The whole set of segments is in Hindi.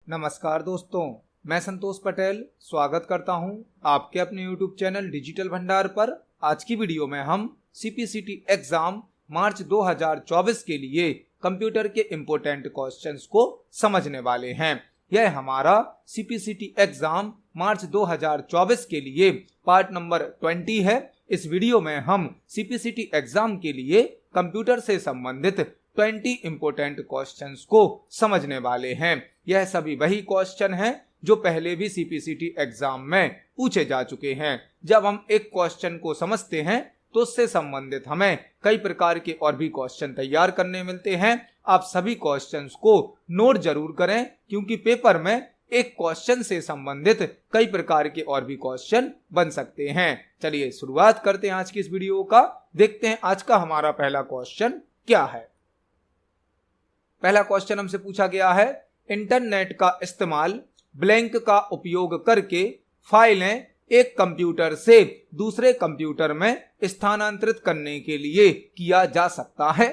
नमस्कार दोस्तों, मैं संतोष पटेल स्वागत करता हूं आपके अपने YouTube चैनल डिजिटल भंडार पर। आज की वीडियो में हम CPCT एग्जाम मार्च 2024 के लिए कंप्यूटर के इम्पोर्टेंट क्वेश्चंस को समझने वाले हैं। यह हमारा CPCT एग्जाम मार्च 2024 के लिए पार्ट नंबर 20 है। इस वीडियो में हम CPCT एग्जाम के लिए कंप्यूटर से संबंधित 20 इम्पोर्टेंट क्वेश्चंस को समझने वाले हैं। यह सभी वही क्वेश्चन हैं जो पहले भी CPCT एग्जाम में पूछे जा चुके हैं। जब हम एक क्वेश्चन को समझते हैं तो उससे संबंधित हमें कई प्रकार के और भी क्वेश्चन तैयार करने मिलते हैं। आप सभी क्वेश्चंस को नोट जरूर करें, क्योंकि पेपर में एक क्वेश्चन से संबंधित कई प्रकार के और भी क्वेश्चन बन सकते हैं। चलिए शुरुआत करते हैं आज की इस वीडियो का। देखते हैं आज का हमारा पहला क्वेश्चन क्या है। पहला क्वेश्चन हमसे पूछा गया है, इंटरनेट का इस्तेमाल ब्लैंक का उपयोग करके फाइलें एक कंप्यूटर से दूसरे कंप्यूटर में स्थानांतरित करने के लिए किया जा सकता है।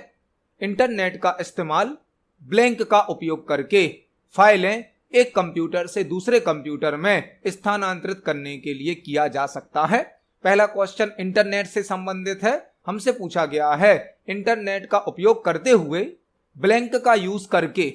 इंटरनेट का इस्तेमाल ब्लैंक का उपयोग करके फाइलें एक कंप्यूटर से दूसरे कंप्यूटर में स्थानांतरित करने के लिए किया जा सकता है। पहला क्वेश्चन इंटरनेट से संबंधित है। हमसे पूछा गया है, इंटरनेट का उपयोग करते हुए ब्लैंक का यूज करके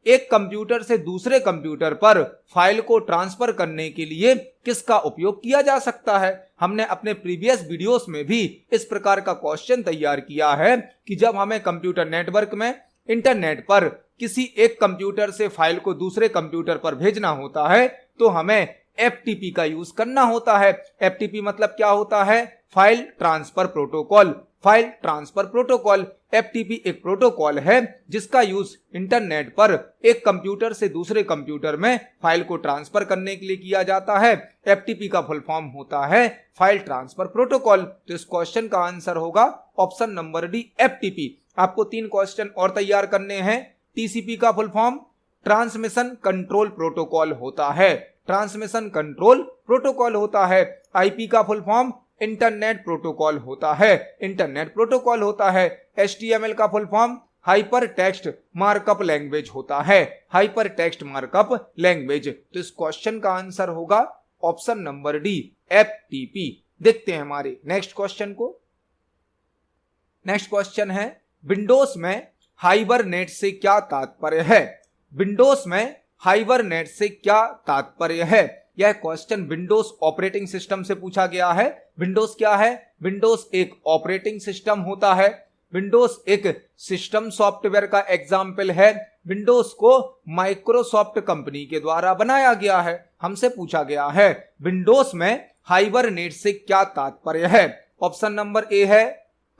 एक कंप्यूटर से दूसरे कंप्यूटर पर फाइल को ट्रांसफर करने के लिए किसका उपयोग किया जा सकता है। हमने अपने प्रीवियस वीडियोस में भी इस प्रकार का क्वेश्चन तैयार किया है कि जब हमें कंप्यूटर नेटवर्क में इंटरनेट पर किसी एक कंप्यूटर से फाइल को दूसरे कंप्यूटर पर भेजना होता है तो हमें FTP का यूज करना होता है। FTP मतलब क्या होता है? File transfer protocol. File transfer protocol FTP एक प्रोटोकॉल है जिसका यूज इंटरनेट पर एक कंप्यूटर से दूसरे कंप्यूटर में फाइल को ट्रांसफर करने के लिए किया जाता है। FTP का फुल फॉर्म होता है फाइल ट्रांसफर प्रोटोकॉल। तो इस क्वेश्चन का आंसर होगा ऑप्शन नंबर डी, FTP। आपको 3 क्वेश्चन और तैयार करने हैं। TCP का full form transmission control protocol होता है। ट्रांसमिशन कंट्रोल प्रोटोकॉल होता है। IP का फुल फॉर्म इंटरनेट प्रोटोकॉल होता है। इंटरनेट प्रोटोकॉल होता है। HTML का full form hyper text markup language होता है। Hyper text markup language. तो इस क्वेश्चन का आंसर होगा ऑप्शन नंबर डी, FTP। देखते हैं हमारे नेक्स्ट क्वेश्चन को। नेक्स्ट क्वेश्चन है, विंडोज में हाइबरनेट से क्या तात्पर्य है? विंडोज में हाइबरनेट से क्या तात्पर्य है? यह क्वेश्चन विंडोज ऑपरेटिंग सिस्टम से पूछा गया है। विंडोज क्या है? विंडोज एक ऑपरेटिंग सिस्टम होता है। विंडोज एक सिस्टम सॉफ्टवेयर का एग्जाम्पल है। विंडोज को माइक्रोसॉफ्ट कंपनी के द्वारा बनाया गया है। हमसे पूछा गया है, विंडोज में हाइबरनेट से क्या तात्पर्य है? ऑप्शन नंबर ए है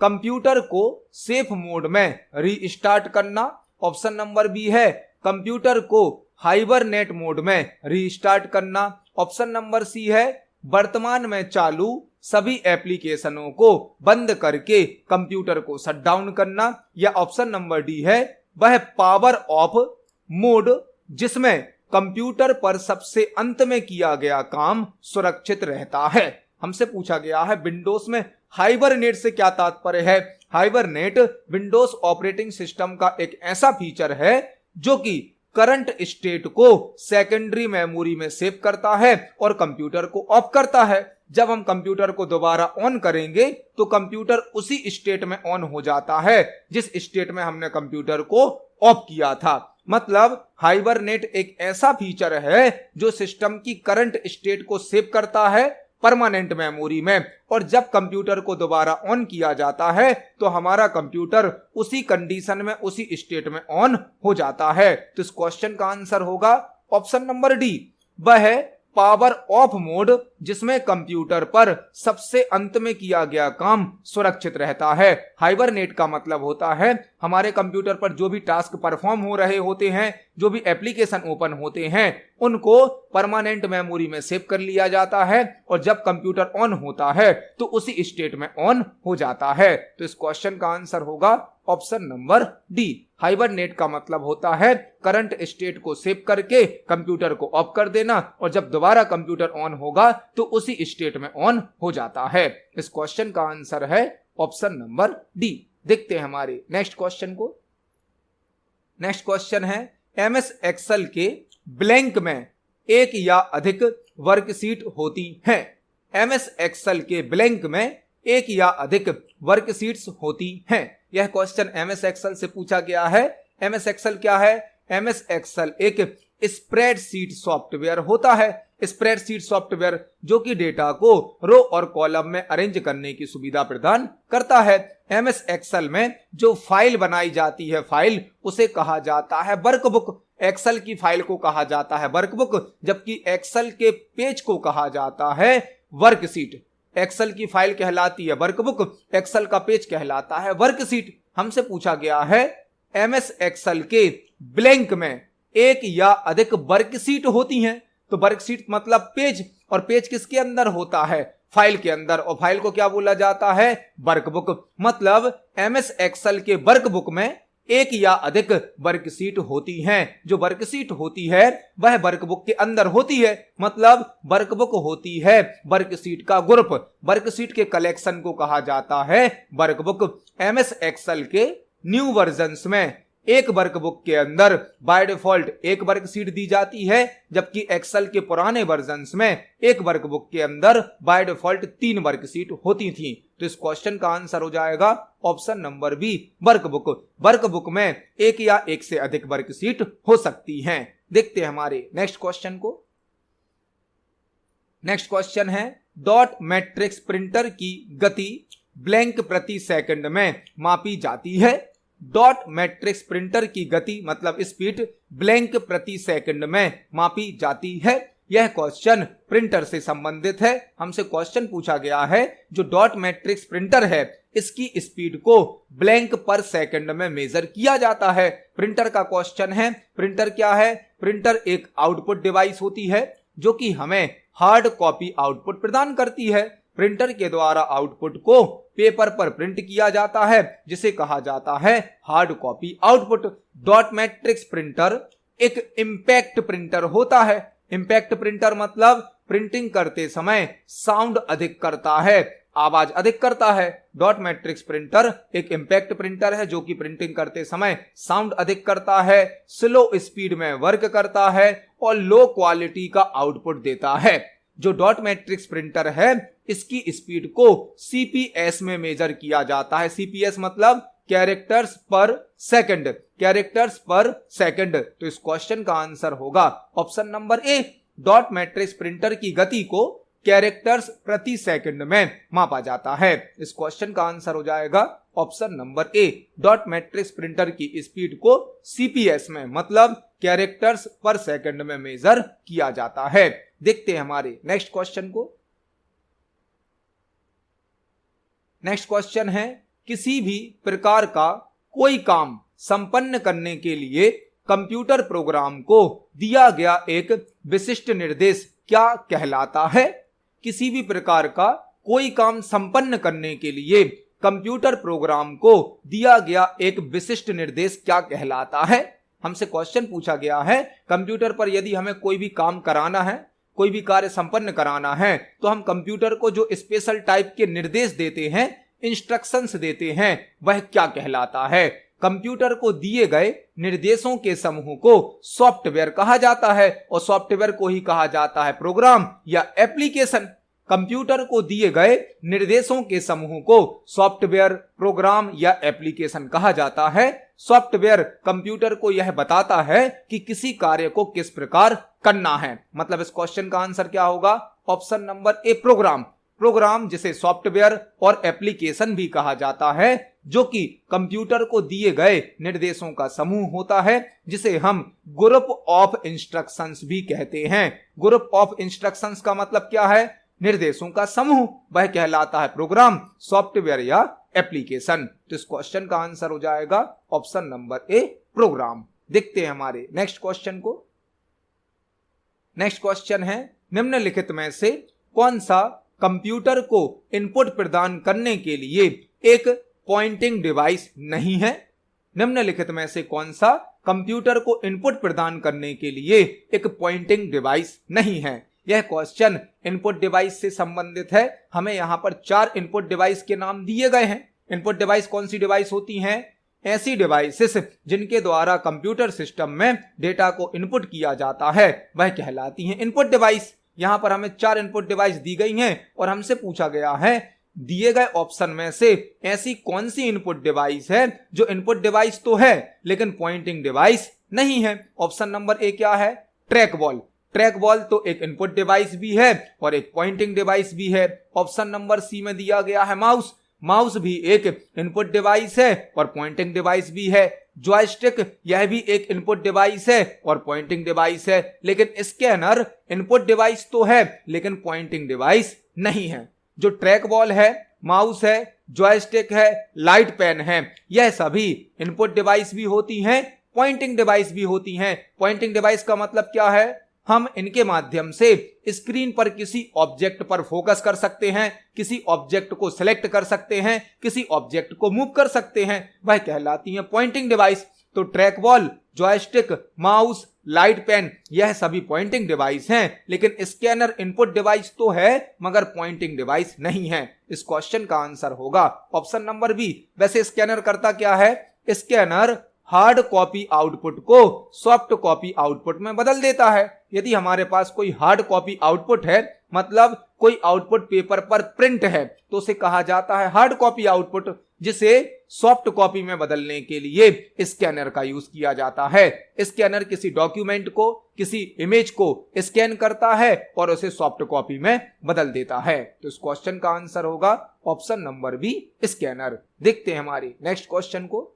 कंप्यूटर को सेफ मोड में रीस्टार्ट करना। ऑप्शन नंबर बी है कंप्यूटर को हाइबरनेट मोड में रीस्टार्ट करना। ऑप्शन नंबर सी है वर्तमान में चालू सभी एप्लीकेशनों को बंद करके कंप्यूटर को शट डाउन करना। या ऑप्शन नंबर डी है वह पावर ऑफ मोड जिसमें कंप्यूटर पर सबसे अंत में किया गया काम सुरक्षित रहता है। हमसे पूछा गया है विंडोज में हाइबरनेट से क्या तात्पर्य है? हाइबरनेट विंडोज ऑपरेटिंग सिस्टम का एक ऐसा फीचर है जो कि करंट स्टेट को सेकेंडरी मेमोरी में सेव करता है और कंप्यूटर को ऑफ करता है। जब हम कंप्यूटर को दोबारा ऑन करेंगे तो कंप्यूटर उसी स्टेट में ऑन हो जाता है जिस स्टेट में हमने कंप्यूटर को ऑफ किया था। मतलब हाइबरनेट एक ऐसा फीचर है जो सिस्टम की करंट स्टेट को सेव करता है परमानेंट मेमोरी में, और जब कंप्यूटर को दोबारा ऑन किया जाता है तो हमारा कंप्यूटर उसी कंडीशन में उसी स्टेट में ऑन हो जाता है। तो इस क्वेश्चन का आंसर होगा ऑप्शन नंबर डी, वह पावर ऑफ मोड जिसमें कंप्यूटर पर सबसे अंत में किया गया काम सुरक्षित रहता है। हाइबरनेट का मतलब होता है हमारे कंप्यूटर पर जो भी टास्क परफॉर्म हो रहे होते हैं, जो भी एप्लीकेशन ओपन होते हैं, उनको परमानेंट मेमोरी में सेव कर लिया जाता है और जब कंप्यूटर ऑन होता है तो उसी स्टेट में ऑन हो जाता है। तो इस क्वेश्चन का आंसर होगा ऑप्शन नंबर डी। हाइबरनेट का मतलब होता है करंट स्टेट को सेव करके कंप्यूटर को ऑफ कर देना और जब दोबारा कंप्यूटर ऑन होगा तो उसी स्टेट में ऑन हो जाता है। इस क्वेश्चन का आंसर है ऑप्शन नंबर डी। देखते हैं हमारे नेक्स्ट क्वेश्चन को। नेक्स्ट क्वेश्चन है MS एक्सेल के ब्लैंक में एक या अधिक वर्कशीट होती हैं। एमएस एक्सेल के ब्लैंक में एक या अधिक वर्कशीट्स होती हैं। यह क्वेश्चन एमएस एक्सेल से पूछा गया है। एमएस एक्सेल क्या है? एमएस एक्सेल एक स्प्रेडशीट सॉफ्टवेयर होता है। स्प्रेडशीट सॉफ्टवेयर जो कि डेटा को रो और कॉलम में अरेंज करने की सुविधा प्रदान करता है। एमएस एक्सेल में जो फाइल बनाई जाती है फाइल, उसे कहा जाता है वर्कबुक। एक्सेल की फाइल को कहा जाता है वर्कबुक, जबकि एक्सेल के पेज को कहा जाता है वर्कशीट। एक्सेल की फाइल कहलाती है वर्कबुक, एक्सेल का पेज कहलाता है वर्कशीट। हमसे पूछा गया है एमएस एक्सेल के ब्लैंक में एक या अधिक वर्कशीट होती हैं। तो वर्कशीट मतलब पेज, और पेज किसके अंदर होता है? फाइल के अंदर, और फाइल को क्या बोला जाता है? वर्कबुक। मतलब एमएस एक्सेल के वर्कबुक में एक या अधिक वर्कशीट होती हैं। जो वर्कशीट होती है वह वर्कबुक के अंदर होती है। मतलब वर्कबुक होती है वर्कशीट का ग्रुप। वर्कशीट के कलेक्शन को कहा जाता है वर्कबुक। एमएस एक्सेल के न्यू वर्जन्स में एक वर्कबुक के अंदर बाय डिफॉल्ट एक वर्कशीट दी जाती है, जबकि एक्सेल के पुराने वर्जन्स में एक वर्कबुक के अंदर बाय डिफॉल्ट 3 वर्कशीट होती थी। तो इस क्वेश्चन का आंसर हो जाएगा option number B, workbook. Workbook में एक या एक से अधिक वर्कशीट हो सकती हैं। देखते हैं हमारे नेक्स्ट क्वेश्चन को। नेक्स्ट क्वेश्चन है, डॉट मैट्रिक्स प्रिंटर की गति ब्लैंक प्रति सेकंड में मापी जाती है। डॉट मैट्रिक्स प्रिंटर की गति मतलब स्पीड ब्लैंक प्रति सेकंड में मापी जाती है। यह क्वेश्चन प्रिंटर से संबंधित है। हमसे क्वेश्चन पूछा गया है जो डॉट मैट्रिक्स प्रिंटर है इसकी स्पीड को ब्लैंक पर सेकंड में मेजर किया जाता है। प्रिंटर का क्वेश्चन है। प्रिंटर क्या है? प्रिंटर एक आउटपुट डिवाइस होती है जो कि हमें हार्ड कॉपी आउटपुट प्रदान करती है। प्रिंटर के द्वारा आउटपुट को पेपर पर प्रिंट किया जाता है जिसे कहा जाता है hard copy output. Dot matrix printer एक इंपैक्ट प्रिंटर होता है। इंपैक्ट प्रिंटर मतलब प्रिंटिंग करते समय साउंड अधिक करता है, आवाज अधिक करता है। डॉट मैट्रिक्स प्रिंटर एक इंपैक्ट प्रिंटर है जो कि प्रिंटिंग करते समय साउंड अधिक करता है, स्लो स्पीड में वर्क करता है और लो क्वालिटी का आउटपुट देता है। जो डॉट मैट्रिक्स प्रिंटर है इसकी स्पीड को सीपीएस में मेजर किया जाता है। सीपीएस मतलब कैरेक्टर्स पर सेकंड, कैरेक्टर्स पर सेकंड। तो इस क्वेश्चन का आंसर होगा ऑप्शन नंबर ए। डॉट मैट्रिक्स प्रिंटर की गति को कैरेक्टर्स प्रति सेकंड में मापा जाता है। इस क्वेश्चन का आंसर हो जाएगा ऑप्शन नंबर ए। डॉट मैट्रिक्स प्रिंटर की स्पीड को सीपीएस में मतलब कैरेक्टर्स पर सेकंड में मेजर किया जाता है। देखते हैं हमारे नेक्स्ट क्वेश्चन को। नेक्स्ट क्वेश्चन है, किसी भी प्रकार का कोई काम संपन्न करने के लिए कंप्यूटर प्रोग्राम को दिया गया एक विशिष्ट निर्देश क्या कहलाता है? किसी भी प्रकार का कोई काम संपन्न करने के लिए कंप्यूटर प्रोग्राम को दिया गया एक विशिष्ट निर्देश क्या कहलाता है? हमसे क्वेश्चन पूछा गया है कंप्यूटर पर यदि हमें कोई भी काम कराना है, कोई भी कार्य संपन्न कराना है, तो हम कंप्यूटर को जो स्पेशल टाइप के निर्देश देते हैं, इंस्ट्रक्शंस देते हैं, वह क्या कहलाता है? कंप्यूटर को दिए गए निर्देशों के समूह को सॉफ्टवेयर कहा जाता है और सॉफ्टवेयर को ही कहा जाता है प्रोग्राम या एप्लीकेशन। कंप्यूटर को दिए गए निर्देशों के समूह को सॉफ्टवेयर, प्रोग्राम या एप्लीकेशन कहा जाता है। सॉफ्टवेयर कंप्यूटर को यह बताता है कि किसी कार्य को किस प्रकार करना है। मतलब इस क्वेश्चन का आंसर क्या होगा? Option number A, program. Program जिसे सॉफ्टवेयर और एप्लीकेशन भी कहा जाता है, जो कि कंप्यूटर को दिए गए निर्देशों का समूह होता है, जिसे हम ग्रुप ऑफ इंस्ट्रक्शंस भी कहते हैं। ग्रुप ऑफ इंस्ट्रक्शंस का मतलब क्या है? निर्देशों का समूह। वह कहलाता है प्रोग्राम, सॉफ्टवेयर या एप्लीकेशन। तो इस क्वेश्चन का आंसर हो जाएगा ऑप्शन नंबर ए, प्रोग्राम। देखते हैं हमारे नेक्स्ट क्वेश्चन को। नेक्स्ट क्वेश्चन है, निम्नलिखित में से कौन सा कंप्यूटर को इनपुट प्रदान करने के लिए एक पॉइंटिंग डिवाइस नहीं है? निम्नलिखित में से कौन सा कंप्यूटर को इनपुट प्रदान करने के लिए एक पॉइंटिंग डिवाइस नहीं है? यह क्वेश्चन इनपुट डिवाइस से संबंधित है। हमें यहां पर 4 इनपुट डिवाइस के नाम दिए गए हैं। इनपुट डिवाइस कौन सी डिवाइस होती हैं? ऐसी डिवाइसेस जिनके द्वारा कंप्यूटर सिस्टम में डेटा को इनपुट किया जाता है वह कहलाती हैं इनपुट डिवाइस। यहां पर हमें 4 इनपुट डिवाइस दी गई हैं और हमसे पूछा गया है दिए गए ऑप्शन में से ऐसी कौन सी इनपुट डिवाइस है जो इनपुट डिवाइस तो है लेकिन पॉइंटिंग डिवाइस नहीं है। ऑप्शन नंबर ए क्या है? Track ball. ट्रैक बॉल तो एक इनपुट डिवाइस भी है और एक पॉइंटिंग डिवाइस भी है। ऑप्शन नंबर सी में दिया गया है माउस। माउस भी एक इनपुट डिवाइस है और पॉइंटिंग डिवाइस भी है। जॉयस्टिक यह भी एक इनपुट डिवाइस है और पॉइंटिंग डिवाइस है। लेकिन स्कैनर इनपुट डिवाइस तो है लेकिन पॉइंटिंग डिवाइस नहीं है। जो ट्रैक बॉल है, माउस है, जॉयस्टिक है, लाइट पेन है, यह सभी इनपुट डिवाइस भी होती हैं, पॉइंटिंग डिवाइस भी होती हैं। पॉइंटिंग डिवाइस का मतलब क्या है? हम इनके माध्यम से स्क्रीन पर किसी ऑब्जेक्ट पर फोकस कर सकते हैं, किसी ऑब्जेक्ट को सिलेक्ट कर सकते हैं, किसी ऑब्जेक्ट को मूव कर सकते हैं, वह कहलाती हैं पॉइंटिंग डिवाइस। तो track ball, joystick, mouse, light pen यह सभी पॉइंटिंग डिवाइस हैं, लेकिन स्कैनर इनपुट डिवाइस तो है मगर पॉइंटिंग डिवाइस नहीं है। इस क्वेश्चन का आंसर होगा ऑप्शन नंबर बी। वैसे स्कैनर करता क्या है? स्कैनर हार्ड कॉपी आउटपुट को सॉफ्ट कॉपी आउटपुट में बदल देता है। यदि हमारे पास कोई हार्ड कॉपी आउटपुट है, मतलब कोई आउटपुट पेपर पर प्रिंट है, तो उसे कहा जाता है हार्ड कॉपी आउटपुट, जिसे सॉफ्ट कॉपी में बदलने के लिए स्कैनर का यूज किया जाता है। स्कैनर किसी डॉक्यूमेंट को, किसी इमेज को स्कैन करता है और उसे सॉफ्ट कॉपी में बदल देता है। तो इस क्वेश्चन का आंसर होगा ऑप्शन नंबर बी, स्कैनर। देखते हैं हमारे नेक्स्ट क्वेश्चन को।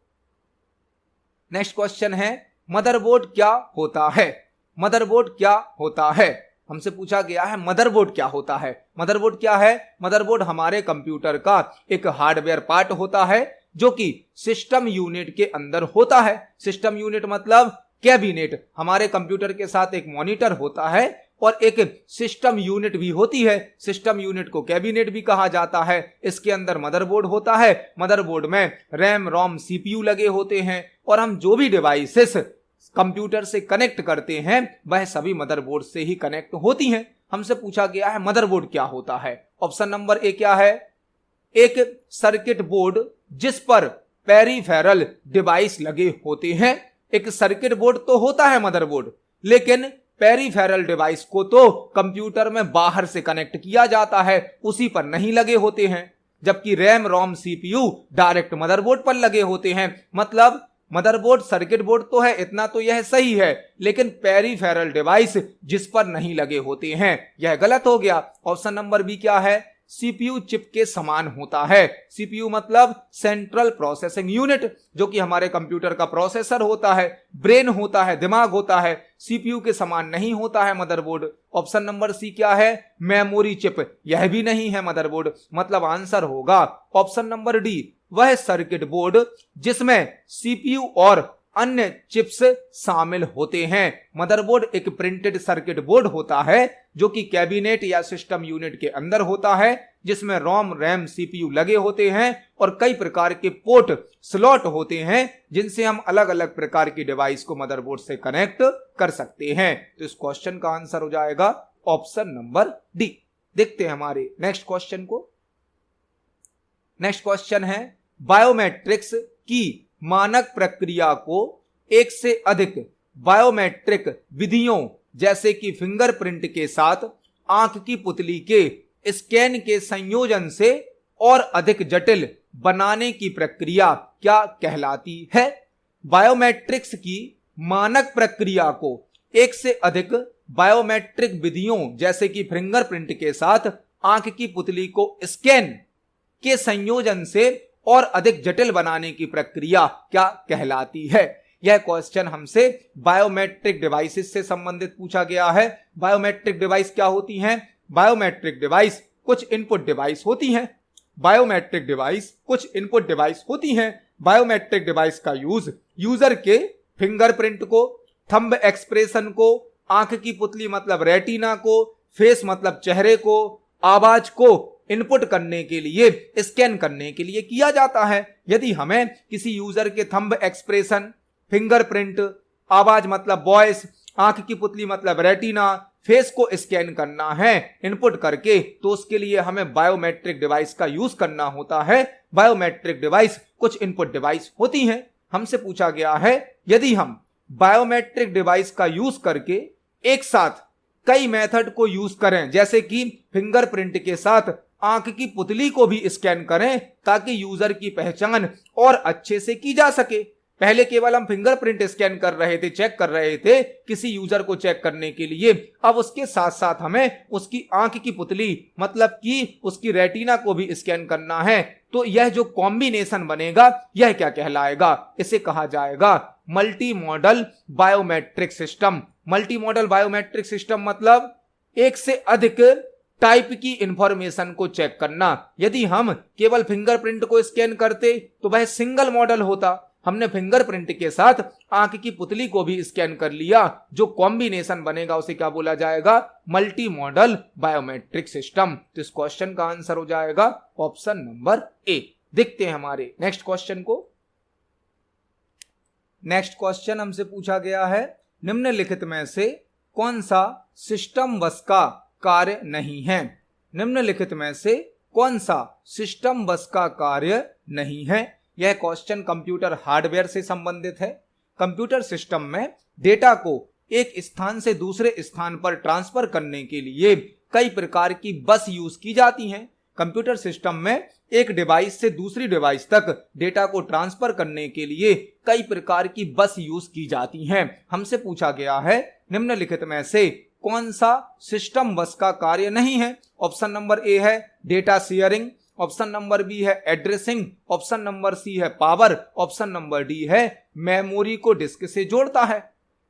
नेक्स्ट क्वेश्चन है मदरबोर्ड क्या होता है? मदरबोर्ड क्या होता है? हमसे पूछा गया है मदरबोर्ड क्या होता है। मदरबोर्ड क्या है? मदरबोर्ड हमारे कंप्यूटर का एक हार्डवेयर पार्ट होता है जो कि सिस्टम यूनिट के अंदर होता है। सिस्टम यूनिट मतलब कैबिनेट। हमारे कंप्यूटर के साथ एक मॉनिटर होता है और एक सिस्टम यूनिट भी होती है। सिस्टम यूनिट को कैबिनेट भी कहा जाता है। इसके अंदर मदरबोर्ड होता है। मदरबोर्ड में रैम, रोम, सीपीयू लगे होते हैं और हम जो भी डिवाइसेस कंप्यूटर से कनेक्ट करते हैं वह सभी मदरबोर्ड से ही कनेक्ट होती हैं। हमसे पूछा गया है मदरबोर्ड क्या होता है। ऑप्शन नंबर ए क्या है? एक सर्किट बोर्ड जिस पर पेरिफेरल डिवाइस लगे होते हैं। एक सर्किट बोर्ड तो होता है मदरबोर्ड, लेकिन पेरिफेरल डिवाइस को तो कंप्यूटर में बाहर से कनेक्ट किया जाता है, उसी पर नहीं लगे होते हैं। जबकि रैम, रोम, सीपीयू डायरेक्ट मदरबोर्ड पर लगे होते हैं। मतलब मदरबोर्ड सर्किट बोर्ड तो है, इतना तो यह सही है, लेकिन पेरिफेरल डिवाइस जिस पर नहीं लगे होते हैं, यह गलत हो गया। ऑप्शन नंबर बी क्या है? सीपीयू चिप के समान होता है। सीपीयू मतलब सेंट्रल प्रोसेसिंग यूनिट, जो कि हमारे कंप्यूटर का प्रोसेसर होता है, ब्रेन होता है, दिमाग होता है। सीपीयू के समान नहीं होता है मदरबोर्ड। ऑप्शन नंबर सी क्या है? मेमोरी चिप, यह भी नहीं है मदरबोर्ड। मतलब आंसर होगा ऑप्शन नंबर डी, वह सर्किट बोर्ड जिसमें सीपीयू और अन्य चिप्स शामिल होते हैं। मदरबोर्ड एक प्रिंटेड सर्किट बोर्ड होता है जो कि कैबिनेट या सिस्टम यूनिट के अंदर होता है, जिसमें रोम, रैम, सीपीयू लगे होते हैं और कई प्रकार के पोर्ट, स्लॉट होते हैं जिनसे हम अलग अलग प्रकार की डिवाइस को मदरबोर्ड से कनेक्ट कर सकते हैं। तो इस क्वेश्चन का आंसर हो जाएगा ऑप्शन नंबर डी। देखते हैं हमारे नेक्स्ट क्वेश्चन को। नेक्स्ट क्वेश्चन है बायोमेट्रिक्स की मानक प्रक्रिया को एक से अधिक बायोमेट्रिक विधियों जैसे कि फिंगरप्रिंट के साथ आंख की पुतली के स्कैन के संयोजन से और अधिक जटिल बनाने की प्रक्रिया क्या कहलाती है? बायोमेट्रिक्स की मानक प्रक्रिया को एक से अधिक बायोमेट्रिक विधियों जैसे कि फिंगरप्रिंट के साथ आंख की पुतली को स्कैन के संयोजन से और अधिक जटिल बनाने की प्रक्रिया क्या कहलाती है? यह क्वेश्चन हमसे बायोमेट्रिक डिवाइसेस से संबंधित पूछा गया है। बायोमेट्रिक डिवाइस क्या होती हैं? बायोमेट्रिक डिवाइस कुछ इनपुट डिवाइस होती हैं। बायोमेट्रिक डिवाइस कुछ इनपुट डिवाइस होती हैं। बायोमेट्रिक डिवाइस का यूज यूजर के फिंगरप्रिंट को, थंब एक्सप्रेशन को, आंख की पुतली मतलब रेटिना को, फेस मतलब चेहरे को, आवाज को इनपुट करने के लिए, स्कैन करने के लिए किया जाता है। यदि हमें किसी यूजर के थंब एक्सप्रेशन, फिंगरप्रिंट, आवाज मतलब वॉइस, आंख की पुतली मतलब रेटिना, फेस को स्कैन करना है इनपुट करके, तो उसके लिए हमें बायोमेट्रिक डिवाइस का यूज करना होता है। बायोमेट्रिक डिवाइस कुछ इनपुट डिवाइस होती हैं। हमसे पूछा गया है यदि हम बायोमेट्रिक डिवाइस का यूज करके एक साथ कई मेथड को यूज करें, जैसे कि फिंगरप्रिंट के साथ आंख की पुतली को भी स्कैन करें ताकि यूजर की पहचान और अच्छे से की जा सके। पहले केवल हम फिंगरप्रिंट स्कैन कर रहे थे, चेक कर रहे थे किसी यूजर को चेक करने के लिए, अब उसके साथ साथ हमें उसकी आंख की पुतली मतलब कि उसकी रेटिना को भी स्कैन करना है। तो यह जो कॉम्बिनेशन बनेगा यह क्या कहलाएगा? इसे कहा जाएगा multi modal biometric system. Multi modal biometric system मतलब एक से अधिक टाइप की इंफॉर्मेशन को चेक करना। यदि हम केवल फिंगरप्रिंट को स्कैन करते तो वह सिंगल मॉडल होता, हमने फिंगरप्रिंट के साथ आंख की पुतली को भी स्कैन कर लिया, जो कॉम्बिनेशन बनेगा उसे क्या बोला जाएगा? Multi modal biometric system. तो इस क्वेश्चन का आंसर हो जाएगा ऑप्शन नंबर ए। देखते हैं हमारे नेक्स्ट क्वेश्चन को। नेक्स्ट क्वेश्चन हमसे पूछा गया है निम्नलिखित में से कौन सा सिस्टम बस का कार्य नहीं है? निम्नलिखित में से कौन सा सिस्टम बस का कार्य नहीं है? यह क्वेश्चन कंप्यूटर हार्डवेयर से संबंधित है। कंप्यूटर सिस्टम में डेटा को एक स्थान से दूसरे स्थान पर ट्रांसफर करने के लिए कई प्रकार की बस यूज की जाती हैं। कंप्यूटर सिस्टम में एक डिवाइस से दूसरी डिवाइस तक डेटा को ट्रांसफर करने के लिए कई प्रकार की बस यूज की जाती हैं। हमसे पूछा गया है निम्नलिखित में से कौन सा सिस्टम बस का कार्य नहीं है? ऑप्शन नंबर ए है data sharing, option number B है एड्रेसिंग, ऑप्शन नंबर सी है पावर, ऑप्शन नंबर डी है मेमोरी को डिस्क से जोड़ता है।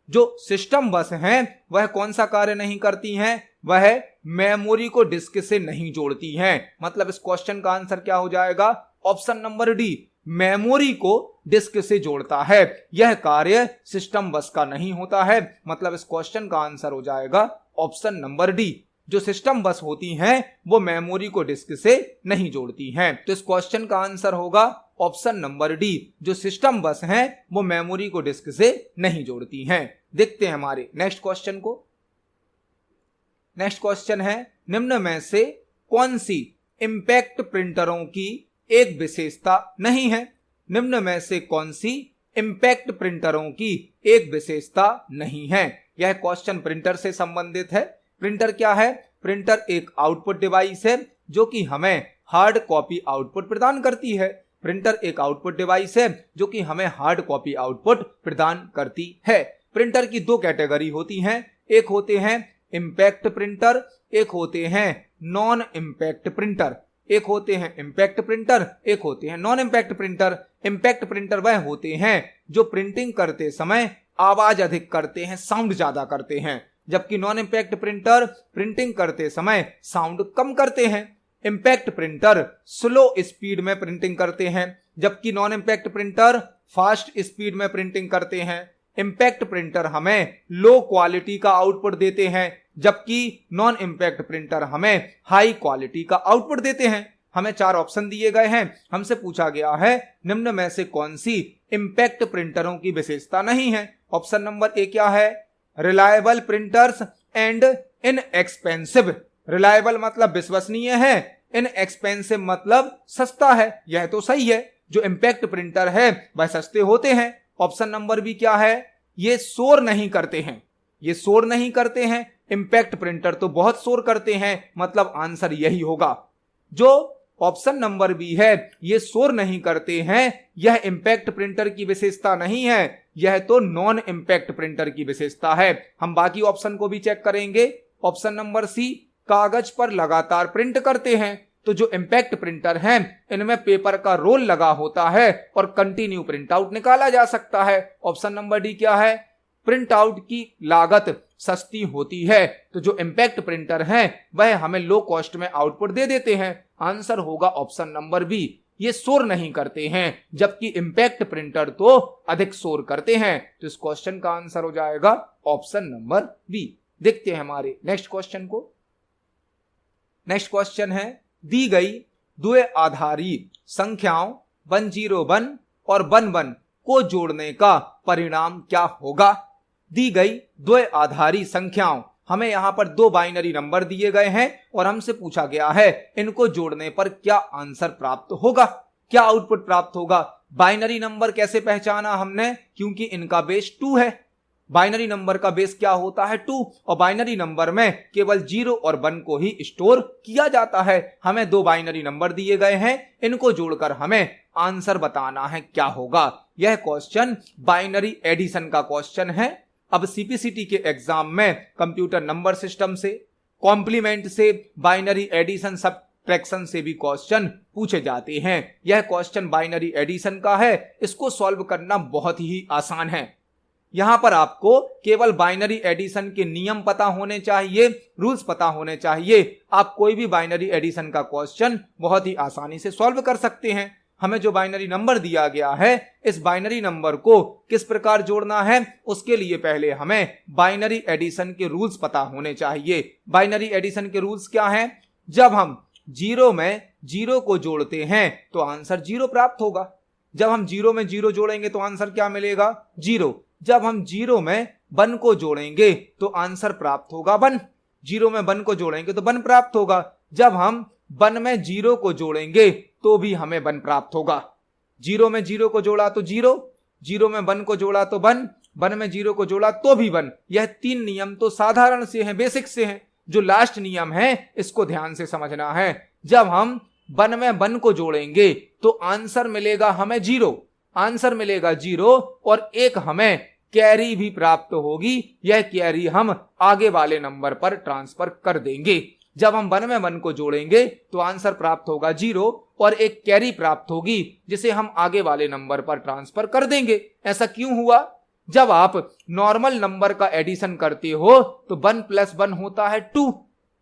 जो सिस्टम बस हैं वह कौन सा कार्य नहीं करती हैं? वह मेमोरी को डिस्क से नहीं जोड़ती हैं। मतलब इस क्वेश्चन का आंसर क्या हो जाएगा? ऑप्शन नंबर डी, मेमोरी को डिस्क से जोड़ता है। यह कार्य सिस्टम बस का नहीं होता है। मतलब इस क्वेश्चन का आंसर हो जाएगा ऑप्शन नंबर डी। जो सिस्टम बस होती हैं वो मेमोरी को डिस्क से नहीं जोड़ती हैं। तो इस क्वेश्चन का आंसर होगा ऑप्शन नंबर डी। जो सिस्टम बस हैं वो मेमोरी को डिस्क से नहीं जोड़ती हैं। देखते हैं हमारे नेक्स्ट क्वेश्चन को। नेक्स्ट क्वेश्चन है निम्न में से कौन सी इंपैक्ट प्रिंटरों की एक विशेषता नहीं है? निम्न में से कौन सी इंपैक्ट प्रिंटरों की एक विशेषता नहीं है? यह क्वेश्चन प्रिंटर से संबंधित है। प्रिंटर क्या है? प्रिंटर एक आउटपुट डिवाइस है जो कि हमें हार्ड कॉपी आउटपुट प्रदान करती है। प्रिंटर एक आउटपुट डिवाइस है जो कि हमें हार्ड कॉपी आउटपुट प्रदान करती है। प्रिंटर की दो कैटेगरी होती हैं, एक होते हैं इंपैक्ट प्रिंटर, एक होते हैं नॉन इंपैक्ट प्रिंटर। एक होते हैं इंपैक्ट प्रिंटर, एक होते हैं non impact printer. Impact printer वह होते हैं जो प्रिंटिंग करते समय आवाज अधिक करते हैं, साउंड ज्यादा करते हैं, जबकि नॉन इंपैक्ट प्रिंटर प्रिंटिंग करते समय साउंड कम करते हैं। इंपैक्ट प्रिंटर स्लो स्पीड में प्रिंटिंग करते हैं, जबकि non impact printer fast speed में प्रिंटिंग करते हैं। इंपैक्ट प्रिंटर हमें लो क्वालिटी का आउटपुट देते हैं, जबकि नॉन इंपैक्ट प्रिंटर हमें हाई क्वालिटी का आउटपुट देते हैं। हमें 4 ऑप्शन दिए गए हैं। हमसे पूछा गया है निम्न में से कौन सी इंपैक्ट प्रिंटरों की विशेषता नहीं है? ऑप्शन नंबर ए क्या है? Reliable printers and inexpensive. Reliable मतलब विश्वसनीय है, इनएक्सपेंसिव मतलब सस्ता है। यह तो सही है, जो इंपैक्ट प्रिंटर है वह सस्ते होते हैं। ऑप्शन नंबर बी क्या है? ये शोर नहीं करते हैं। ये शोर नहीं करते हैं। इंपैक्ट प्रिंटर तो बहुत शोर करते हैं, मतलब आंसर यही होगा। जो ऑप्शन नंबर बी है ये शोर नहीं करते हैं, यह इंपैक्ट प्रिंटर की विशेषता नहीं है, यह तो नॉन इंपैक्ट प्रिंटर की विशेषता है। हम बाकी ऑप्शन को भी चेक करेंगे। ऑप्शन नंबर सी, कागज पर लगातार प्रिंट करते हैं। तो जो इंपैक्ट प्रिंटर हैं इनमें पेपर का रोल लगा होता है और कंटिन्यू प्रिंट आउट निकाला जा सकता है। ऑप्शन नंबर डी क्या है? प्रिंट आउट की लागत सस्ती होती है। तो जो इंपैक्ट प्रिंटर हैं वह हमें लो कॉस्ट में आउटपुट दे देते हैं। आंसर होगा ऑप्शन नंबर बी, ये शोर नहीं करते हैं, जबकि इंपैक्ट प्रिंटर तो अधिक शोर करते हैं। तो इस क्वेश्चन का आंसर हो जाएगा ऑप्शन नंबर बी। देखते हैं हमारे नेक्स्ट क्वेश्चन को। नेक्स्ट क्वेश्चन है दी गई द्विआधारी संख्याओं 101 और 11 को जोड़ने का परिणाम क्या होगा? दी गई द्विआधारी संख्याओं, हमें यहां पर 2 बाइनरी नंबर दिए गए हैं और हमसे पूछा गया है इनको जोड़ने पर क्या आंसर प्राप्त होगा, क्या आउटपुट प्राप्त होगा। बाइनरी नंबर कैसे पहचाना हमने, क्योंकि इनका बेस 2 है। बाइनरी नंबर का बेस क्या होता है 2, और बाइनरी नंबर में केवल 0 और 1 को ही स्टोर किया जाता है। हमें 2 बाइनरी नंबर दिए गए हैं, इनको जोड़कर हमें आंसर बताना है क्या होगा। यह क्वेश्चन बाइनरी एडिशन का क्वेश्चन है। अब सीपीसीटी के एग्जाम में कंप्यूटर नंबर सिस्टम से, कॉम्प्लीमेंट से, बाइनरी एडिशन, सब्ट्रैक्शन से भी क्वेश्चन पूछे जाते हैं। यह क्वेश्चन बाइनरी एडिशन का है, इसको सॉल्व करना बहुत ही आसान है। यहां पर आपको केवल बाइनरी एडिशन के नियम पता होने चाहिए, रूल्स पता होने चाहिए। आप कोई भी बाइनरी एडिशन का क्वेश्चन बहुत ही आसानी से सॉल्व कर सकते हैं। हमें जो बाइनरी नंबर दिया गया है, इस बाइनरी नंबर को किस प्रकार जोड़ना है, उसके लिए पहले हमें बाइनरी एडिशन के रूल्स पता होने चाहिए। बाइनरी एडिशन के रूल्स क्या हैं? जब हम 0 में 0 को जोड़ते हैं तो आंसर 0 प्राप्त होगा। जब हम 0 में 0 जोड़ेंगे तो आंसर क्या मिलेगा? 0। जब हम 0 में 1 को जोड़ेंगे तो आंसर प्राप्त होगा 1। 0 में 1 को जोड़ेंगे तो 1 प्राप्त होगा। जब हम 1 में 0 को जोड़ेंगे तो भी हमें 1 प्राप्त होगा। 0 में 0 को जोड़ा तो 0, 0 में 1 को जोड़ा तो 1, 1 में 0 को जोड़ा तो भी 1। यह 3 नियम तो साधारण से हैं, बेसिक से हैं। जो लास्ट नियम है इसको ध्यान से समझना है। जब हम 1 में 1 को जोड़ेंगे तो आंसर मिलेगा हमें 0, आंसर मिलेगा 0, और एक हमें कैरी भी प्राप्त होगी। यह कैरी हम आगे वाले नंबर पर ट्रांसफर कर देंगे। जब हम 1 में 1 को जोड़ेंगे तो आंसर प्राप्त होगा 0, और एक कैरी प्राप्त होगी जिसे हम आगे वाले नंबर पर ट्रांसफर कर देंगे। ऐसा क्यों हुआ? जब आप नॉर्मल नंबर का एडिशन करते हो तो 1 + 1 होता है 2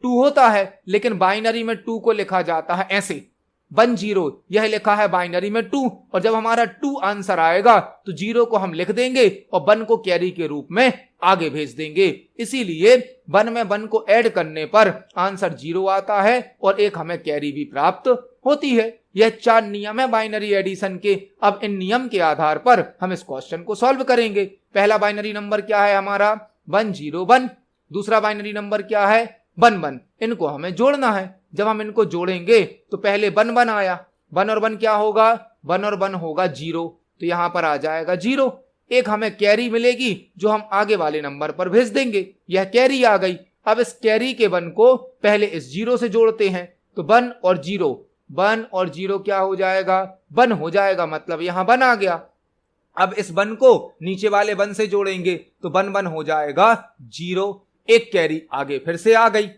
होता है, लेकिन बाइनरी में 2 को लिखा जाता है ऐसे 1 0, यह लिखा है बाइनरी में 2, और जब हमारा 2 आंसर आएगा तो 0 को हम लिख देंगे और 1 को कैरी के रूप में आगे भेज देंगे। इसीलिए 1 में 1 को ऐड करने पर आंसर 0 आता है और एक हमें कैरी भी प्राप्त होती है। यह 4 नियम है बाइनरी एडिशन के। अब इन नियम के आधार पर हम इस क्वेश्चन को सॉल्व करेंगे। पहला बाइनरी नंबर क्या है हमारा? 1 0 1। दूसरा बाइनरी नंबर क्या है? 1 1। इनको हमें जोड़ना है। जब हम इनको जोड़ेंगे तो पहले 1 1 आया, 1 और 1 क्या होगा? 1 और 1 होगा 0, तो यहां पर आ जाएगा 0। एक हमें कैरी मिलेगी जो हम आगे वाले नंबर पर भेज देंगे। यह कैरी आ गई। अब इस कैरी के 1 को पहले इस 0 से जोड़ते हैं, तो 1 और 0, 1 और 0 क्या हो जाएगा? 1 हो जाएगा, मतलब यहां 1 आ गया। अब इस 1 को नीचे वाले 1 से जोड़ेंगे तो 1 1 हो जाएगा 0, एक कैरी आगे फिर से आ गई।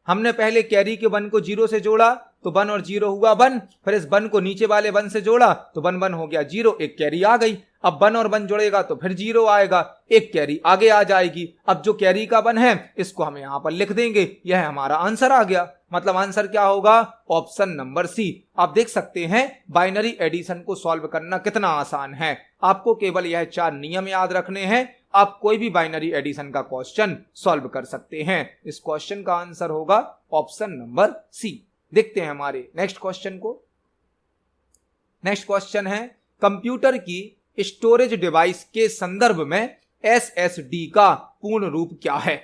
हमने पहले कैरी के 1 को 0 से जोड़ा तो 1 और 0 हुआ 1, फिर इस 1 को नीचे वाले 1 से जोड़ा तो 1 1 हो गया 0, एक कैरी आ गई। अब 1 और 1 जुड़ेगा तो फिर 0 आएगा, एक कैरी आगे आ जाएगी। अब जो कैरी का 1 है इसको हम यहां पर लिख देंगे। यह हमारा आंसर आ गया। मतलब आंसर क्या होगा? Option number C. आप देख सकते हैं बाइनरी एडिशन को सॉल्व करना कितना आसान है। आपको केवल यह 4 नियम याद रखने हैं, आप कोई भी बाइनरी एडिशन का क्वेश्चन सॉल्व कर सकते हैं। इस क्वेश्चन का आंसर होगा ऑप्शन नंबर सी। देखते हैं हमारे नेक्स्ट क्वेश्चन को। नेक्स्ट क्वेश्चन है, कंप्यूटर की स्टोरेज डिवाइस के संदर्भ में एसएसडी का पूर्ण रूप क्या है?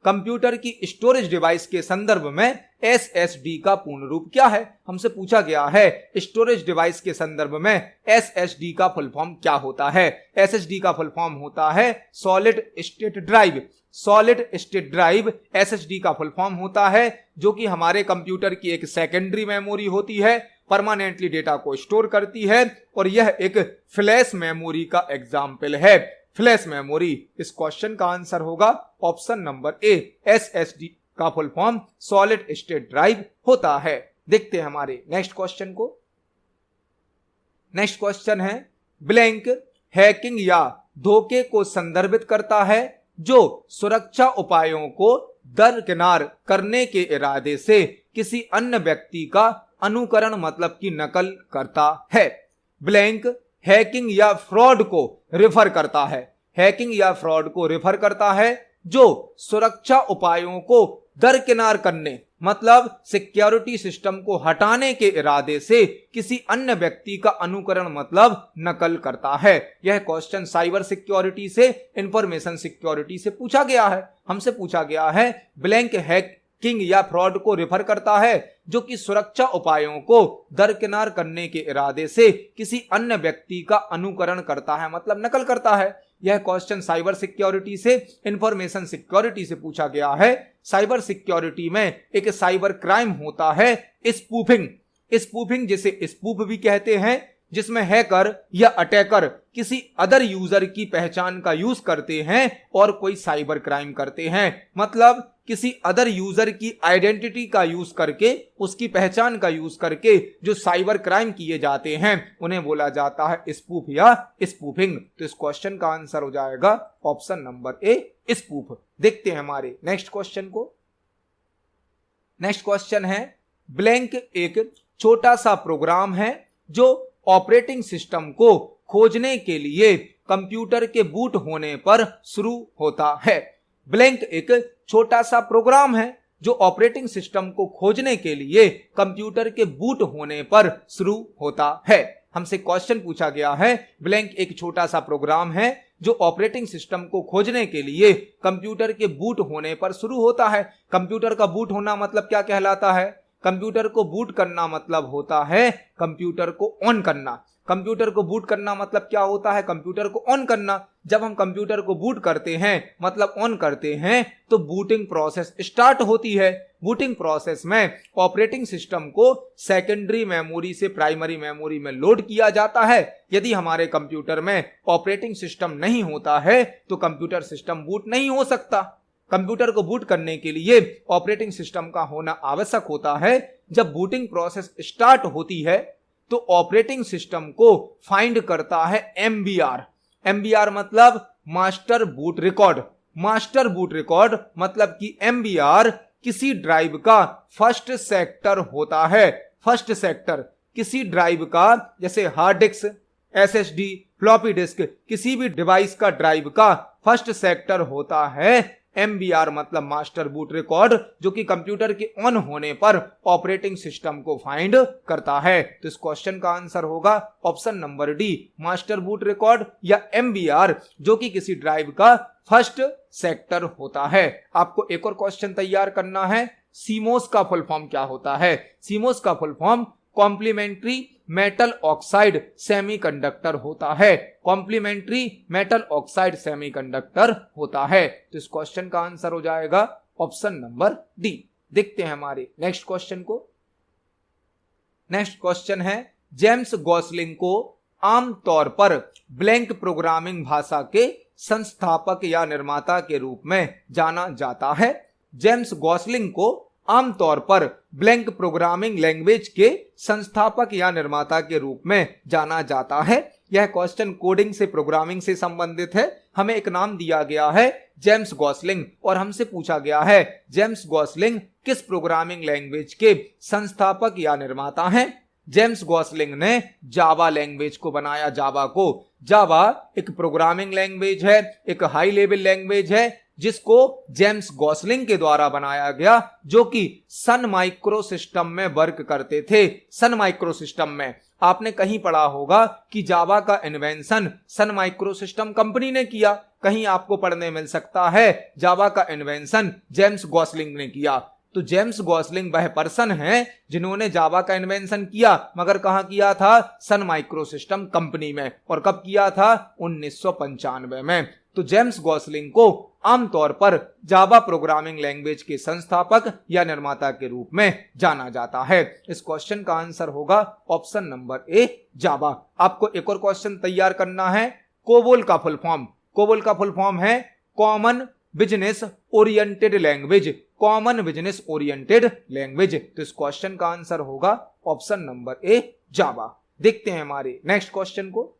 कंप्यूटर की स्टोरेज डिवाइस के संदर्भ में एसएसडी का पूर्ण रूप क्या है? हमसे पूछा गया है स्टोरेज डिवाइस के संदर्भ में एसएसडी का फुल फॉर्म क्या होता है? एसएसडी का फुल फॉर्म होता है solid state drive. Solid state drive SSD का फुल फॉर्म होता है, जो कि हमारे कंप्यूटर की एक सेकेंडरी मेमोरी होती है, परमानेंटली डेटा को स्टोर करती है, और यह एक फ्लैश मेमोरी का एग्जाम्पल है। Flash memory. इस क्वेश्चन का आंसर होगा ऑप्शन नंबर ए। एसएसडी का full form solid state drive होता है। देखते हैं हमारे नेक्स्ट क्वेश्चन को। नेक्स्ट क्वेश्चन है, ब्लैंक हैकिंग या धोखे को संदर्भित करता है जो सुरक्षा उपायों को दरकिनार करने के इरादे से किसी अन्य व्यक्ति का अनुकरण मतलब की नकल करता है। ब्लैंक हैकिंग या फ्रॉड को रेफर करता है। हैकिंग या फ्रॉड को रेफर करता है जो सुरक्षा उपायों को दरकिनार करने मतलब सिक्योरिटी सिस्टम को हटाने के इरादे से किसी अन्य व्यक्ति का अनुकरण मतलब नकल करता है। यह क्वेश्चन साइबर सिक्योरिटी से इंफॉर्मेशन सिक्योरिटी से पूछा गया है। हमसे पूछा गया है ब्लैंक किंग या फ्रॉड को रेफर करता है, जो कि सुरक्षा उपायों को दरकिनार करने के इरादे से किसी अन्य व्यक्ति का अनुकरण करता है, मतलब नकल करता है। यह क्वेश्चन साइबर सिक्योरिटी से, इंफॉर्मेशन सिक्योरिटी से पूछा गया है। साइबर सिक्योरिटी में एक साइबर क्राइम होता है स्पूफिंग। स्पूफिंग जिसे स्पूफ भी कहते हैं, जिसमें हैकर या अटैकर किसी अदर यूजर की पहचान का यूज करते हैं और कोई साइबर क्राइम करते हैं। मतलब किसी अदर यूजर की आइडेंटिटी का यूज करके, उसकी पहचान का यूज करके जो साइबर क्राइम किए जाते हैं उन्हें बोला जाता है स्पूफ या स्पूफिंग। तो इस क्वेश्चन का आंसर हो जाएगा ऑप्शन नंबर ए, स्पूफ। देखते हैं हमारे नेक्स्ट क्वेश्चन को। नेक्स्ट क्वेश्चन है, ब्लैंक एक छोटा सा प्रोग्राम है जो ऑपरेटिंग सिस्टम को खोजने के लिए कंप्यूटर के बूट होने पर शुरू होता है। ब्लैंक एक छोटा सा प्रोग्राम है जो ऑपरेटिंग सिस्टम को खोजने के लिए कंप्यूटर के बूट होने पर शुरू होता है। हमसे क्वेश्चन पूछा गया है, ब्लैंक एक छोटा सा प्रोग्राम है जो ऑपरेटिंग सिस्टम को खोजने के लिए कंप्यूटर के बूट होने पर शुरू होता है। कंप्यूटर का बूट होना मतलब क्या कहलाता है? कंप्यूटर को बूट करना मतलब होता है कंप्यूटर को ऑन करना। कंप्यूटर को बूट करना मतलब क्या होता है? कंप्यूटर को ऑन करना। जब हम कंप्यूटर को बूट करते हैं मतलब ऑन करते हैं तो बूटिंग प्रोसेस स्टार्ट होती है। बूटिंग प्रोसेस में ऑपरेटिंग सिस्टम को सेकेंडरी मेमोरी से प्राइमरी मेमोरी में लोड किया जाता है। यदि हमारे कंप्यूटर में ऑपरेटिंग सिस्टम नहीं होता है तो कंप्यूटर सिस्टम बूट नहीं हो सकता। कंप्यूटर को बूट करने के लिए ऑपरेटिंग सिस्टम का होना आवश्यक होता है। जब बूटिंग प्रोसेस स्टार्ट होती है तो ऑपरेटिंग सिस्टम को फाइंड करता है एमबीआर। एमबीआर मतलब master boot record. Master boot record मतलब कि एमबीआर किसी ड्राइव का फर्स्ट सेक्टर होता है। फर्स्ट सेक्टर किसी ड्राइव का, जैसे hard disk, SSD, floppy disk, किसी भी डिवाइस का ड्राइव का फर्स्ट सेक्टर होता है एमबीआर मतलब मास्टर बूट रिकॉर्ड, जो कि कंप्यूटर के ऑन होने पर ऑपरेटिंग सिस्टम को फाइंड करता है। तो इस क्वेश्चन का आंसर होगा option number D, master boot record या एमबीआर, जो कि किसी ड्राइव का फर्स्ट सेक्टर होता है। आपको एक और क्वेश्चन तैयार करना है, सीमोस का फुल फॉर्म क्या होता है? सीमोस का full form complementary metal oxide semiconductor होता है। कॉम्प्लीमेंट्री मेटल ऑक्साइड सेमीकंडक्टर होता है। तो इस क्वेश्चन का आंसर हो जाएगा ऑप्शन नंबर डी। देखते हैं हमारे नेक्स्ट क्वेश्चन को। नेक्स्ट क्वेश्चन है, जेम्स गॉसलिंग को आमतौर पर ब्लैंक प्रोग्रामिंग भाषा के संस्थापक या निर्माता के रूप में जाना जाता है। जेम्स गॉसलिंग को आमतौर पर ब्लैंक प्रोग्रामिंग लैंग्वेज के संस्थापक या निर्माता के रूप में जाना जाता है। यह क्वेश्चन कोडिंग से, प्रोग्रामिंग से संबंधित है। हमें एक नाम दिया गया है जेम्स गॉसलिंग और हमसे पूछा गया है जेम्स गॉसलिंग किस प्रोग्रामिंग लैंग्वेज के संस्थापक या निर्माता हैं। जेम्स गॉसलिंग ने जावा लैंग्वेज को बनाया। जावा एक प्रोग्रामिंग लैंग्वेज है, एक हाई लेवल लैंग्वेज है जिसको जेम्स गॉसलिंग के द्वारा बनाया गया, जो कि सन माइक्रो सिस्टम में वर्क करते थे। सन माइक्रो सिस्टम में आपने कहीं पढ़ा होगा कि जावा का invention Sun micro system company ने किया। कहीं आपको पढ़ने मिल सकता है जावा का इन्वेंशन जेम्स गॉसलिंग ने किया। तो जेम्स गॉसलिंग वह पर्सन है जिन्होंने जावा का इन्वेंशन किया, मगर कहां किया था? सन माइक्रो सिस्टम कंपनी में। और कब किया था? 1995 में। तो जेम्स गॉसलिंग को आमतौर पर जावा प्रोग्रामिंग लैंग्वेज के संस्थापक या निर्माता के रूप में जाना जाता है। इस क्वेश्चन का आंसर होगा ऑप्शन नंबर ए, जावा। आपको एक और क्वेश्चन तैयार करना है, कोबोल का फुल फॉर्म। कोबोल का फुल फॉर्म है common business oriented language. Common business oriented language. तो इस क्वेश्चन का आंसर होगा ऑप्शन नंबर ए, जावा। देखते हैं हमारे नेक्स्ट क्वेश्चन को।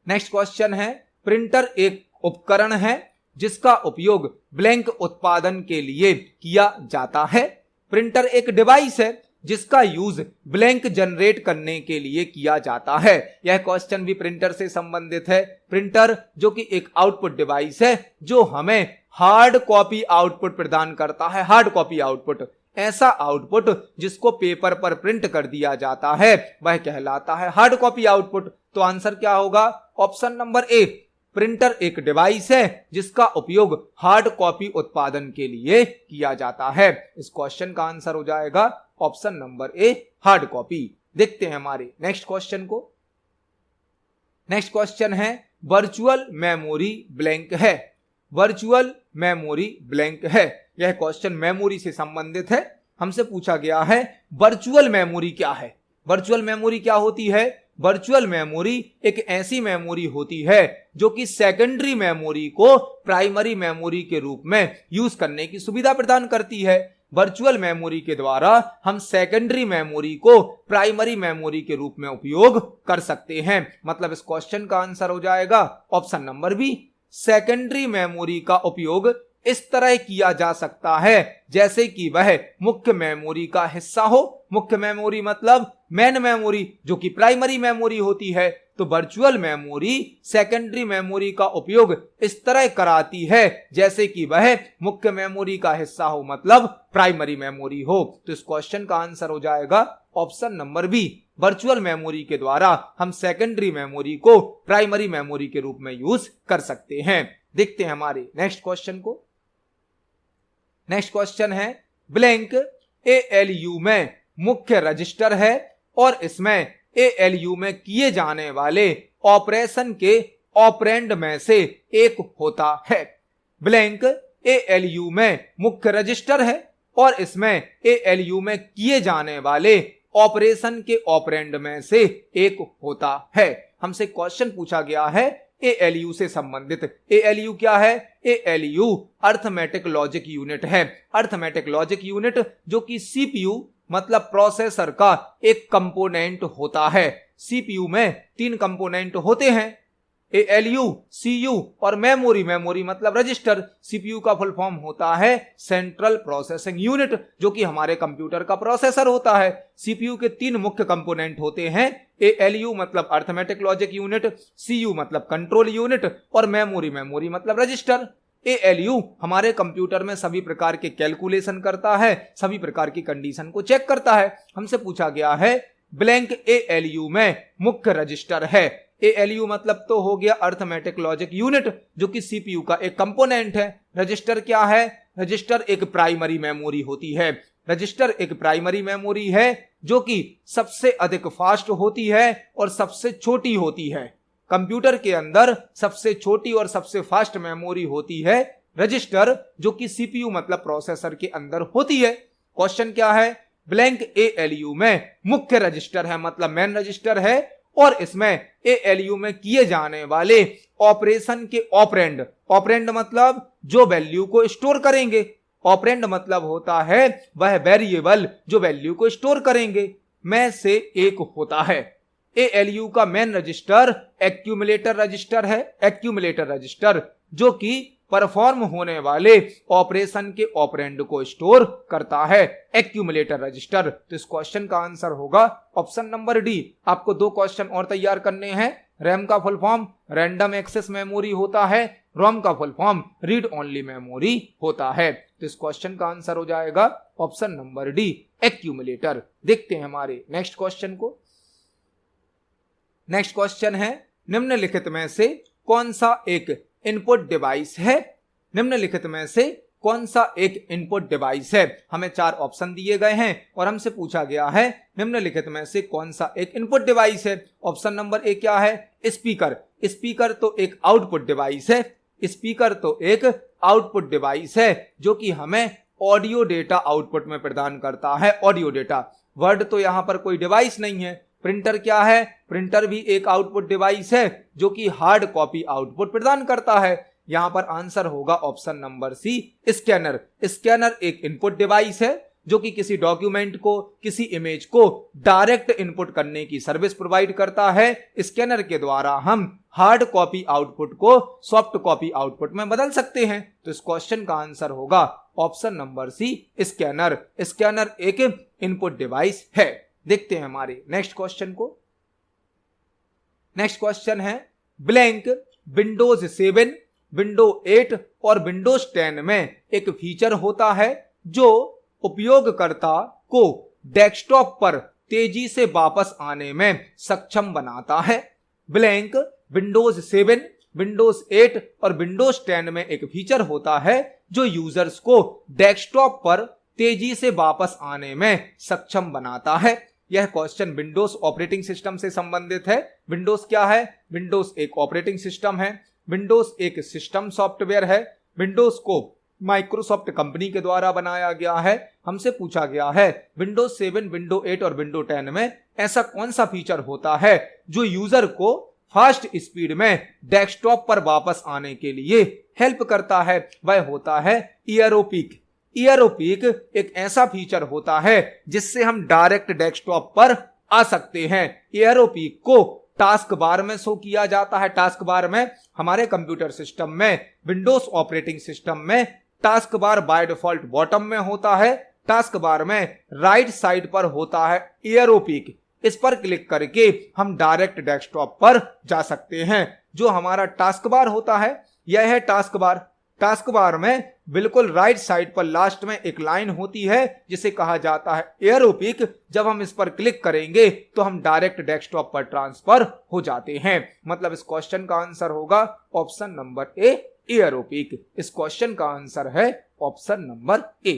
नेक्स्ट क्वेश्चन है, प्रिंटर एक उपकरण है जिसका उपयोग ब्लैंक उत्पादन के लिए किया जाता है। प्रिंटर एक डिवाइस है जिसका यूज ब्लैंक जनरेट करने के लिए किया जाता है। यह क्वेश्चन भी प्रिंटर से संबंधित है। प्रिंटर जो कि एक आउटपुट डिवाइस है जो हमें हार्ड कॉपी आउटपुट प्रदान करता है। हार्ड कॉपी आउटपुट, ऐसा आउटपुट जिसको पेपर पर प्रिंट कर दिया जाता है, वह कहलाता है हार्ड कॉपी आउटपुट। तो आंसर क्या होगा? ऑप्शन नंबर ए, प्रिंटर एक डिवाइस है जिसका उपयोग हार्ड कॉपी उत्पादन के लिए किया जाता है। इस क्वेश्चन का आंसर हो जाएगा ऑप्शन नंबर ए, हार्ड कॉपी। देखते हैं हमारे नेक्स्ट क्वेश्चन को। नेक्स्ट क्वेश्चन है वर्चुअल मेमोरी ब्लैंक है। वर्चुअल मेमोरी ब्लैंक है। यह क्वेश्चन मेमोरी से संबंधित है। हमसे पूछा गया है वर्चुअल मेमोरी क्या है। वर्चुअल मेमोरी क्या होती है? वर्चुअल मेमोरी एक ऐसी मेमोरी होती है जो कि सेकेंडरी मेमोरी को प्राइमरी मेमोरी के रूप में यूज करने की सुविधा प्रदान करती है। वर्चुअल मेमोरी के द्वारा हम सेकेंडरी मेमोरी को प्राइमरी मेमोरी के रूप में उपयोग कर सकते हैं। मतलब इस क्वेश्चन का आंसर हो जाएगा option number B. Secondary memory का उपयोग इस तरह किया जा सकता है जैसे कि वह मुख्य मेमोरी का हिस्सा हो। मुख्य मेमोरी मतलब मेन मेमोरी जो कि प्राइमरी मेमोरी होती है। तो वर्चुअल मेमोरी सेकेंडरी मेमोरी का उपयोग इस तरह कराती है जैसे कि वह मुख्य मेमोरी का हिस्सा हो, मतलब प्राइमरी मेमोरी हो। तो इस क्वेश्चन का आंसर हो जाएगा option number B. Virtual memory के द्वारा हम सेकेंडरी मेमोरी को प्राइमरी मेमोरी के रूप में यूज कर सकते हैं। देखते हैं हमारे नेक्स्ट क्वेश्चन को। नेक्स्ट क्वेश्चन है ब्लैंक ALU में मुख्य रजिस्टर है और इसमें ALU में किए जाने वाले ऑपरेशन के ऑपरेंड में से एक होता है। ब्लैंक ALU में मुख्य रजिस्टर है और इसमें ALU में किए जाने वाले ऑपरेशन के ऑपरेंड में से एक होता है। हमसे क्वेश्चन पूछा गया है ALU से संबंधित। ALU क्या है? ALU अर्थमेटिक लॉजिक यूनिट है। अर्थमेटिक लॉजिक यूनिट जो कि CPU मतलब प्रोसेसर का एक कंपोनेंट होता है। CPU में 3 कंपोनेंट होते हैं, ALU, CU और मेमोरी। मेमोरी मतलब रजिस्टर। CPU का फुल फॉर्म होता है सेंट्रल प्रोसेसिंग यूनिट जो कि हमारे कंप्यूटर का प्रोसेसर होता है। CPU के 3 मुख्य कंपोनेंट होते हैं, ALU मतलब अर्थमेटिक लॉजिक यूनिट, CU मतलब कंट्रोल यूनिट और मेमोरी। मेमोरी मतलब रजिस्टर। ALU हमारे कंप्यूटर में सभी प्रकार के कैलकुलेशन करता है, सभी प्रकार की कंडीशन को चेक करता है। हमसे पूछा गया है ब्लैंक ALU में मुख्य रजिस्टर है। ALU मतलब तो हो गया अर्थमेटिक लॉजिक यूनिट जो कि CPU का एक कंपोनेंट है। रजिस्टर क्या है? रजिस्टर एक प्राइमरी मेमोरी होती है। रजिस्टर एक प्राइमरी मेमोरी है जो कि सबसे अधिक फास्ट होती है और सबसे छोटी होती है। कंप्यूटर के अंदर सबसे छोटी और सबसे फास्ट मेमोरी होती है रजिस्टर जो कि CPU मतलब प्रोसेसर के अंदर होती है। क्वेश्चन क्या है? ब्लैंक ALU में मुख्य रजिस्टर है मतलब मेन रजिस्टर है और इसमें ALU में किए जाने वाले ऑपरेशन के ऑपरेंड। ऑपरेंड मतलब जो वैल्यू को स्टोर करेंगे। ऑपरेंड मतलब होता है वह वेरिएबल जो वैल्यू को स्टोर करेंगे में से एक होता है। ALU का मेन रजिस्टर एक्यूमुलेटर रजिस्टर है। एक्यूमुलेटर रजिस्टर जो कि परफॉर्म होने वाले ऑपरेशन के ऑपरेंड को स्टोर करता है, एक्यूमुलेटर रजिस्टर। तो इस क्वेश्चन का आंसर होगा ऑप्शन नंबर डी। आपको 2 क्वेश्चन और तैयार करने हैं। रैम का full form random access memory होता है, रोम का full form read only memory होता है। तो इस क्वेश्चन का आंसर हो जाएगा ऑप्शन नंबर डी, एक्यूमुलेटर। देखते हैं हमारे नेक्स्ट क्वेश्चन को। नेक्स्ट क्वेश्चन है निम्नलिखित में से कौन सा एक इनपुट डिवाइस है? निम्नलिखित में से कौन सा एक इनपुट डिवाइस है? हमें 4 ऑप्शन दिए गए हैं और हमसे पूछा गया है निम्नलिखित में से कौन सा एक इनपुट डिवाइस है। ऑप्शन नंबर ए क्या है? स्पीकर। स्पीकर तो एक आउटपुट डिवाइस है। स्पीकर तो एक आउटपुट डिवाइस है जो कि हमें ऑडियो डेटा आउटपुट में प्रदान करता है। Audio data. वर्ड तो यहां पर कोई डिवाइस नहीं है। प्रिंटर क्या है? प्रिंटर भी एक आउटपुट डिवाइस है जो कि हार्ड कॉपी आउटपुट प्रदान करता है। यहां पर आंसर होगा option number C, scanner. Scanner एक इनपुट डिवाइस है जो कि किसी डॉक्यूमेंट को, किसी इमेज को डायरेक्ट इनपुट करने की सर्विस प्रोवाइड करता है। स्कैनर के द्वारा हम हार्ड कॉपी आउटपुट को सॉफ्ट कॉपी आउटपुट में बदल सकते हैं। तो इस क्वेश्चन का आंसर होगा option number C, scanner. Scanner एक इनपुट डिवाइस है। देखते हैं हमारे नेक्स्ट क्वेश्चन को। नेक्स्ट क्वेश्चन है ब्लैंक विंडोज 7, विंडो 8 और विंडोज 10 में एक फीचर होता है जो उपयोगकर्ता को डेस्कटॉप पर तेजी से वापस आने में सक्षम बनाता है। ब्लैंक विंडोज 7, विंडोज 8 और विंडोज 10 में एक फीचर होता है जो यूजर्स को डेस्कटॉप पर तेजी से वापस आने में सक्षम बनाता है। यह क्वेश्चन विंडोज ऑपरेटिंग सिस्टम से संबंधित है। विंडोज क्या है? विंडोज एक ऑपरेटिंग सिस्टम है, विंडोज एक सिस्टम सॉफ्टवेयर है, विंडोज को माइक्रोसॉफ्ट कंपनी के द्वारा बनाया गया है। हमसे पूछा गया है विंडोज 7, विंडो 8 और विंडो 10 में ऐसा कौन सा फीचर होता है जो यूजर को फास्ट स्पीड में डेस्कटॉप पर वापस आने के लिए हेल्प करता है। वह होता है ईयरोपीक। ईयरोपीक एक ऐसा फीचर होता है जिससे हम डायरेक्ट डेस्कटॉप पर आ सकते हैं। ईयरोपीक को टास्क बार में शो किया जाता है। टास्क बार में हमारे कंप्यूटर सिस्टम में, विंडोज ऑपरेटिंग सिस्टम में task bar by default bottom में होता है, टास्क बार में राइट साइड पर होता है ईयरोपीक। इस पर क्लिक करके हम डायरेक्ट डेस्कटॉप पर जा सकते हैं। जो हमारा टास्क बार होता है यह है टास्क बार। टास्क बार में बिल्कुल राइट साइड पर लास्ट में एक लाइन होती है जिसे कहा जाता है ईयरोपीक। जब हम इस पर क्लिक करेंगे तो हम डायरेक्ट डेस्कटॉप पर ट्रांसफर हो जाते हैं। मतलब इस क्वेश्चन का आंसर होगा ऑप्शन नंबर ए, ईयरोपीक। इस क्वेश्चन का आंसर है ऑप्शन नंबर ए।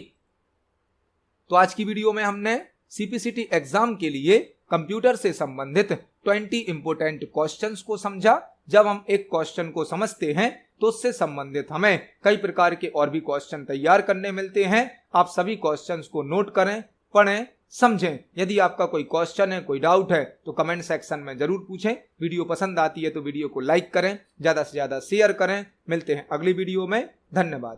तो आज की वीडियो में हमने सीपीसीटी एग्जाम के लिए कंप्यूटर से संबंधित 20 इंपोर्टेंट क्वेश्चंस को समझा। जब हम एक क्वेश्चन को समझते हैं तो उससे संबंधित हमें कई प्रकार के और भी क्वेश्चन तैयार करने मिलते हैं। आप सभी क्वेश्चंस को नोट करें, पढ़ें, समझें। यदि आपका कोई क्वेश्चन है, कोई डाउट है तो कमेंट सेक्शन में जरूर पूछें। वीडियो पसंद आती है तो वीडियो को लाइक करें, ज्यादा से ज्यादा शेयर करें। मिलते हैं अगली वीडियो में। धन्यवाद।